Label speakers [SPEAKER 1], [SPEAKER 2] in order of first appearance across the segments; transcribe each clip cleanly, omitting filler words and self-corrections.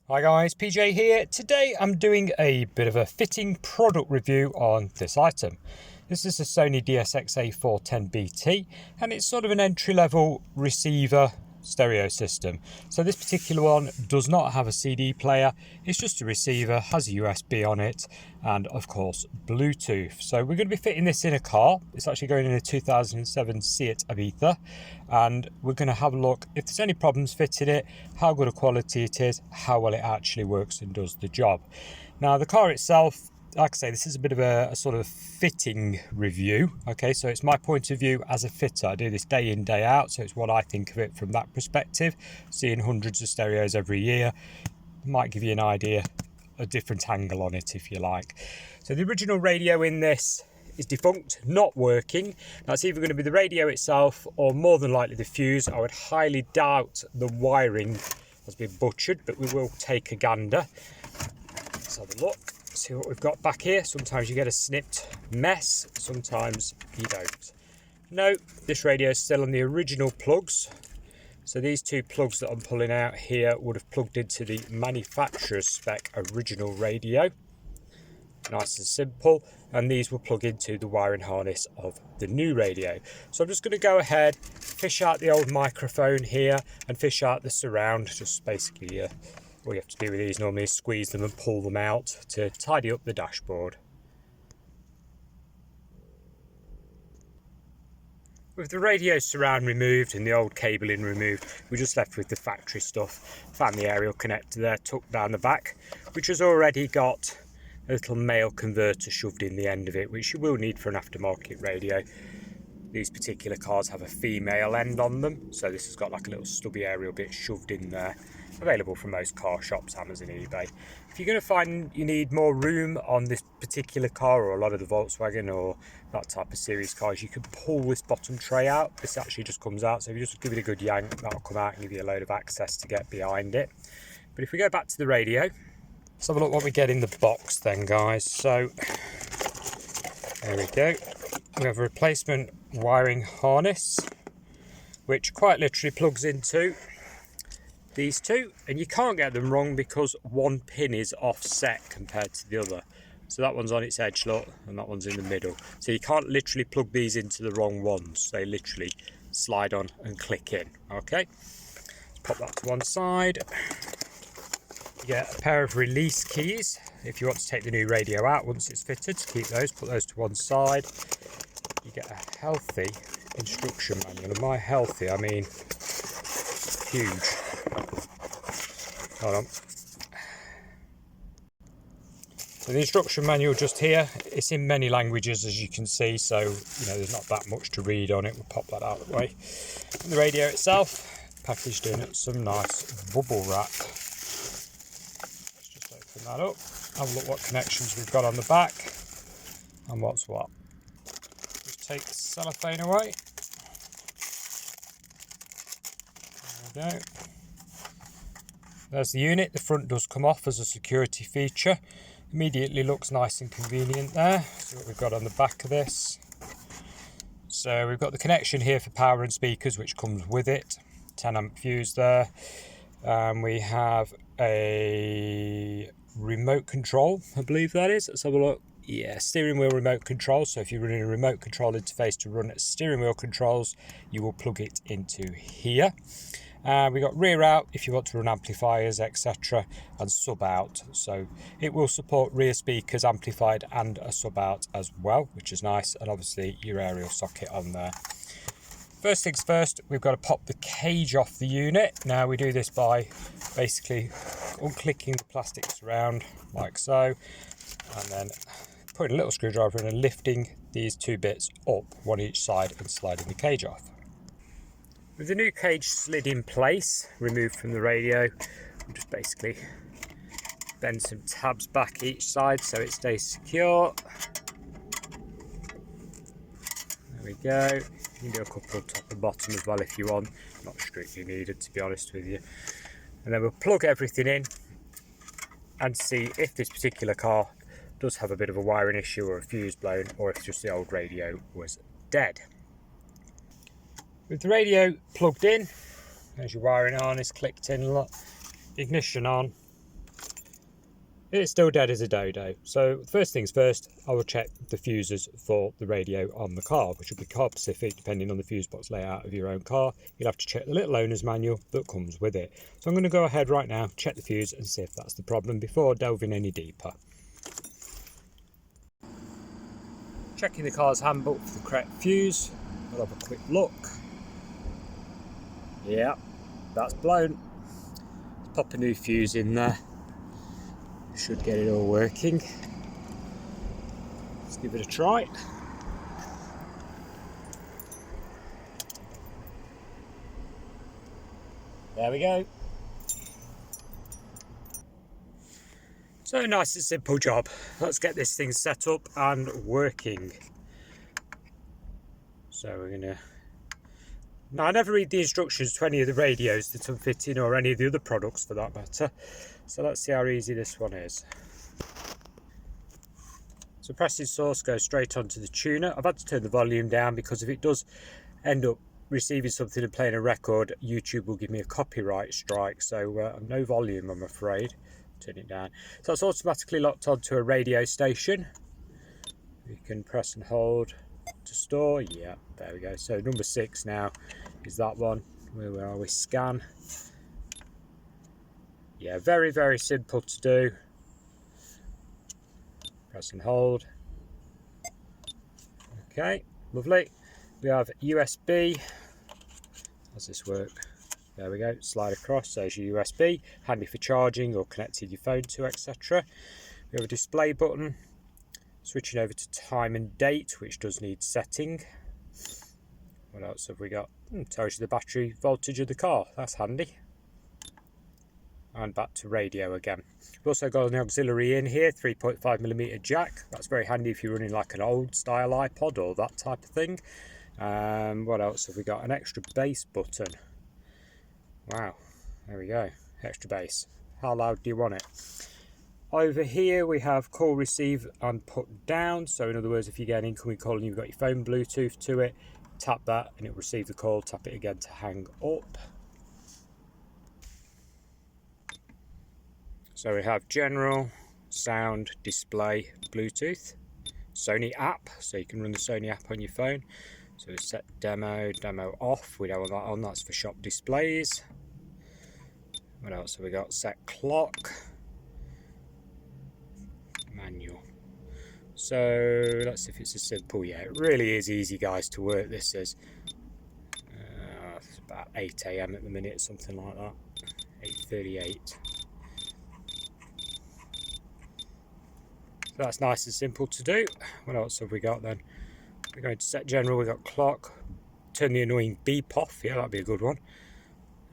[SPEAKER 1] Hi guys, PJ here. Today I'm doing a bit of a fitting product review on this item. This is a Sony DSX-A410 BT and it's sort of an entry-level receiver stereo system. So this particular one does not have a CD player, it's just a receiver, has a USB on it and of course Bluetooth. So we're going to be fitting this in a car. It's actually going in a 2007 Seat Ibiza and we're going to have a look if there's any problems fitting it, how good a quality it is, how well it actually works and does the job. Now the car itself, like I say, this is a bit of a sort of fitting review. Okay, so it's my point of view as a fitter. I do this day in, day out, so it's what I think of it from that perspective. Seeing hundreds of stereos every year might give you an idea, a different angle on it if you like. So the original radio in this is defunct, not working. Now it's either going to be the radio itself or more than likely the fuse. I would highly doubt the wiring has been butchered, but we will take a gander. Let's have a look. See what we've got back here. Sometimes you get a snipped mess, sometimes you don't. No, this radio is still on the original plugs. So these two plugs that I'm pulling out here would have plugged into the manufacturer's spec original radio. Nice and simple. And these will plug into the wiring harness of the new radio. So I'm just going to go ahead, fish out the old microphone here and fish out the surround. Just basically all you have to do with these normally is squeeze them and pull them out to tidy up the dashboard. With the radio surround removed and the old cabling removed, we're just left with the factory stuff. Found the aerial connector there tucked down the back, which has already got a little male converter shoved in the end of it, which you will need for an aftermarket radio. These particular cars have a female end on them, so this has got like a little stubby aerial bit shoved in there. Available from most car shops, Amazon, eBay. If you're going to find you need more room on this particular car or a lot of the Volkswagen or that type of series cars, you can pull this bottom tray out. This actually just comes out, so if you just give it a good yank, that'll come out and give you a load of access to get behind it. But if we go back to the radio, let's have a look what we get in the box then, guys. So there we go. We have a replacement wiring harness, which quite literally plugs into these two, and you can't get them wrong because one pin is offset compared to the other. So that one's on its edge, look, and that one's in the middle. So you can't literally plug these into the wrong ones. They literally slide on and click in. Okay, let's pop that to one side. You get a pair of release keys if you want to take the new radio out once it's fitted. To keep those, put those to one side. You get a healthy instruction manual, and by healthy I mean huge. Hold on. So the instruction manual just here, it's in many languages as you can see, so there's not that much to read on it. We'll pop that out of the way. And the radio itself, packaged in some nice bubble wrap. Let's just open that up, have a look what connections we've got on the back and what's what. Just take the cellophane away. There we go. There's the unit. The front does come off as a security feature. Immediately looks nice and convenient there. So what we've got on the back of this. So we've got the connection here for power and speakers, which comes with it. 10 amp fuse there. We have a remote control, I believe that is. Let's have a look. Yeah, steering wheel remote control. So if you're running a remote control interface to run steering wheel controls, you will plug it into here. We got rear out if you want to run amplifiers, etc., and sub out. So it will support rear speakers, amplified, and a sub out as well, which is nice. And obviously your aerial socket on there. First things first, we've got to pop the cage off the unit. Now we do this by basically unclicking the plastic surround like so, and then putting a little screwdriver in and lifting these two bits up, one each side, and sliding the cage off. With the new cage slid in place, removed from the radio, we'll just basically bend some tabs back each side so it stays secure. There we go. You can do a couple of top and bottom as well if you want, not strictly needed to be honest with you. And then we'll plug everything in and see if this particular car does have a bit of a wiring issue or a fuse blown, or if just the old radio was dead. With the radio plugged in, there's your wiring harness clicked in, ignition on, It's still dead as a dodo. So first things first, I will check the fuses for the radio on the car, which will be car specific depending on the fuse box layout of your own car. You'll have to check the little owner's manual that comes with it. So I'm going to go ahead right now, check the fuse and see if that's the problem before delving any deeper. Checking the car's handbook for the correct fuse. We'll have a quick look. Yeah, that's blown. Let's pop a new fuse in there. Should get it all working. Let's give it a try. There we go. So nice and simple job. Let's get this thing set up and working. So we're gonna... Now I never read the instructions to any of the radios that I'm fitting or any of the other products for that matter. So let's see how easy this one is. So pressing source goes straight onto the tuner. I've had to turn the volume down because if it does end up receiving something and playing a record, YouTube will give me a copyright strike. So no volume, I'm afraid. Turn it down. So it's automatically locked onto a radio station. You can press and hold to store. Yeah, there we go. So number 6 now is that one. Where are we? Scan. Yeah, very, very simple to do. Press and hold. Okay, lovely. We have USB. How does this work? There we go, slide across, there's your USB, handy for charging or connecting your phone to, etc. We have a display button, switching over to time and date, which does need setting. What else have we got? Tells you the battery voltage of the car, that's handy. And back to radio again. We've also got an auxiliary in here, 3.5mm jack. That's very handy if you're running like an old style iPod or that type of thing. What else have we got? An extra bass button. Wow, there we go, extra bass. How loud do you want it? Over here we have call, receive and put down. So in other words, if you get an incoming call and you've got your phone Bluetooth to it, tap that and it will receive the call, tap it again to hang up. So we have general, sound, display, Bluetooth, Sony app, so you can run the Sony app on your phone. So set demo off, we don't want that on, that's for shop displays. What else have we got? Set clock, manual. So let's see if it's as simple. Yeah, it really is easy, guys, to work this as. It's about 8 AM at the minute, something like that. 8:38. So that's nice and simple to do. What else have we got then? We're going to set general, we've got clock, turn the annoying beep off, yeah, that'd be a good one.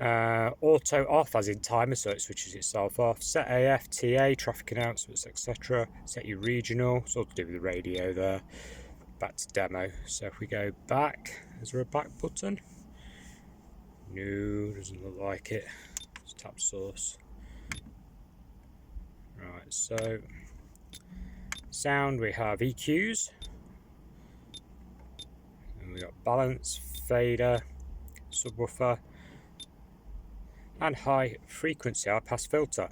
[SPEAKER 1] Auto off, as in timer, so it switches itself off. Set AF, TA, traffic announcements, etc. Set your regional, it's all to do with the radio there. Back to demo. So if we go back, is there a back button? No, doesn't look like it. Let's tap source. Right, so sound, we have EQs. And we got balance, fader, subwoofer, and high frequency high pass filter.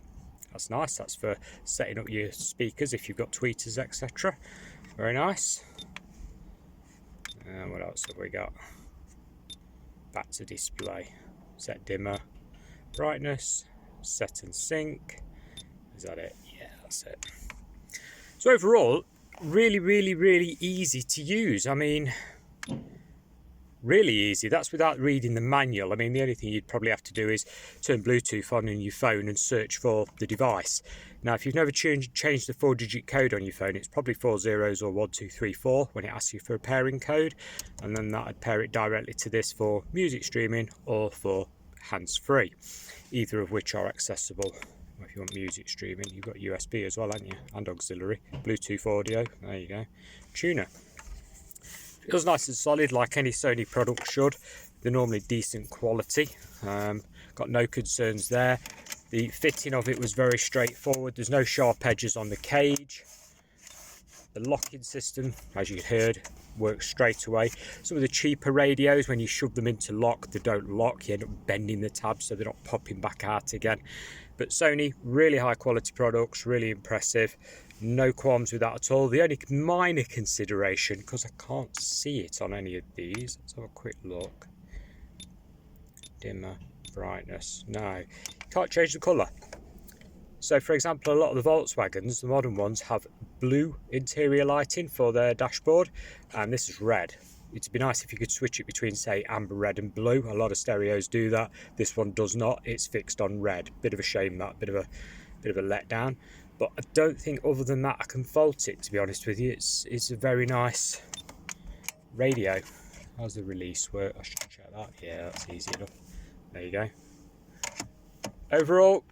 [SPEAKER 1] That's nice, that's for setting up your speakers if you've got tweeters, etc. Very nice. And what else have we got? Back to display. Set dimmer, brightness, set and sync. Is that it? Yeah, that's it. So overall, really easy to use. I mean, really easy. That's without reading the manual. I mean, the only thing you'd probably have to do is turn Bluetooth on in your phone and search for the device. Now, if you've never changed the 4-digit code on your phone, it's probably 4 zeros or 1, 2, 3, 4 when it asks you for a pairing code, and then that'd pair it directly to this for music streaming or for hands-free, either of which are accessible. If you want music streaming, you've got USB as well, haven't you? And auxiliary, Bluetooth audio, there you go. Tuner. Feels nice and solid like any Sony product should. They're normally decent quality. Got no concerns there. The fitting of it was very straightforward. There's no sharp edges on the cage. The locking system, as you heard, works straight away. Some of the cheaper radios, when you shove them into lock, they don't lock. You end up bending the tabs so they're not popping back out again. But Sony, really high quality products, really impressive. No qualms with that at all. The only minor consideration, because I can't see it on any of these, let's have a quick look. Dimmer, brightness, no. You can't change the colour. So for example, a lot of the Volkswagens, the modern ones, have blue interior lighting for their dashboard, and this is red. It'd be nice if you could switch it between, say, amber, red and blue. A lot of stereos do that. This one does not. It's fixed on red. Bit of a shame, that. Bit of a letdown. But I don't think other than that I can fault it, to be honest with you. It's a very nice radio. How's the release work? I should check that. Yeah, that's easy enough. There you go. Overall,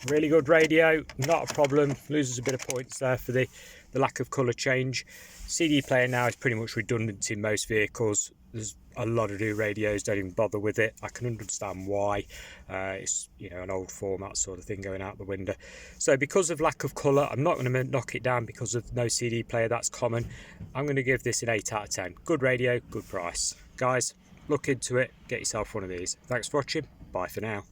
[SPEAKER 1] really good radio, not a problem. Loses a bit of points there for the lack of colour change. CD player now is pretty much redundant in most vehicles. There's a lot of new radios don't even bother with it. I can understand why. It's, you know, an old format sort of thing going out the window. So because of lack of colour, I'm not going to knock it down because of no CD player. That's common. I'm going to give this an 8 out of 10. Good radio, good price. Guys, look into it. Get yourself one of these. Thanks for watching. Bye for now.